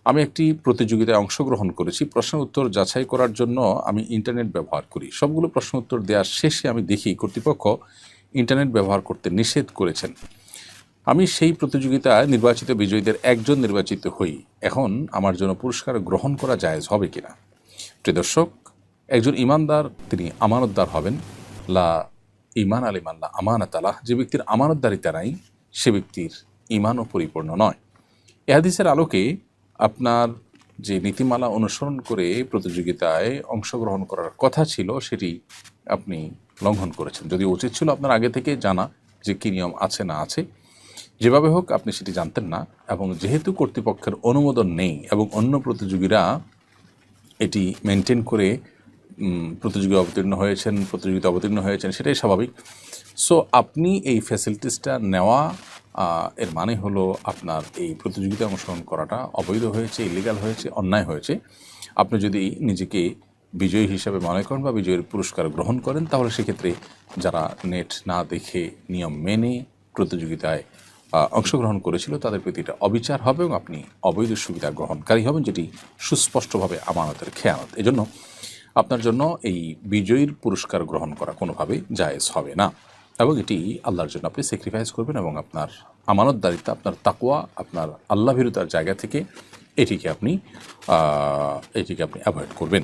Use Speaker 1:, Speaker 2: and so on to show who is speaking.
Speaker 1: আমি একটি প্রতিযোগিতায় অংশগ্রহণ করেছি। প্রশ্ন উত্তর যাচাই করার জন্য আমি ইন্টারনেট ব্যবহার করি। সবগুলো প্রশ্ন উত্তর দেওয়ার শেষে আমি দেখি কর্তৃপক্ষ ইন্টারনেট ব্যবহার করতে নিষেধ করেছেন। আমি সেই প্রতিযোগিতায় নির্বাচিত বিজয়ীদের একজন নির্বাচিত হই। এখন আমার জন্য পুরস্কার গ্রহণ করা জায়েজ হবে কিনা? প্রিয় দর্শক, একজন ইমানদার তিনি আমানতদার হবেন। লা ইমান আলিমান লা আমানাত আলাহ, যে ব্যক্তির আমানতদারিতা নাই সে ব্যক্তির ইমানও পরিপূর্ণ নয়। এ হাদিসের আলোকে আপনার যে নীতিমালা অনুসরণ করে প্রতিযোগিতায় অংশগ্রহণ করার কথা ছিল সেটি আপনি লঙ্ঘন করেছেন। যদিও উচিত ছিল আপনার আগে থেকে জানা যে কী নিয়ম আছে না আছে। যেভাবে হোক আপনি সেটি জানতেন না, এবং যেহেতু কর্তৃপক্ষের অনুমোদন নেই এবং অন্য প্রতিযোগীরা এটি মেনটেন করে প্রতিযোগিতা অবতীর্ণ হয়েছেন সেটাই স্বাভাবিক। সো আপনি এই ফ্যাসিলিটিসটা নেওয়া, এর মানে হলো আপনার এই প্রতিযোগিতায় অংশগ্রহণ করাটা অবৈধ হয়েছে, ইলিগাল হয়েছে, অন্যায় হয়েছে। আপনি যদি নিজেকে বিজয়ী হিসাবে মনে করেন বা বিজয়ের পুরস্কার গ্রহণ করেন, তাহলে সেক্ষেত্রে যারা নেট না দেখে নিয়ম মেনে প্রতিযোগিতায় অংশগ্রহণ করেছিল তাদের প্রতি এটা অবিচার হবে এবং আপনি অবৈধ সুবিধা গ্রহণকারী হবেন, যেটি সুস্পষ্টভাবে আমানতের খেয়ানত। এজন্য আপনার জন্য এই বিজয়ীর পুরস্কার গ্রহণ করা কোনোভাবেই জায়েজ হবে না, এবং এটি আল্লাহর জন্য আপনি স্যাক্রিফাইস করবেন এবং আপনার আমানতদারিতা, আপনার তাকওয়া, আপনার আল্লাহ ভীরুতার জায়গা থেকে এটিকে আপনি অ্যাভয়েড করবেন।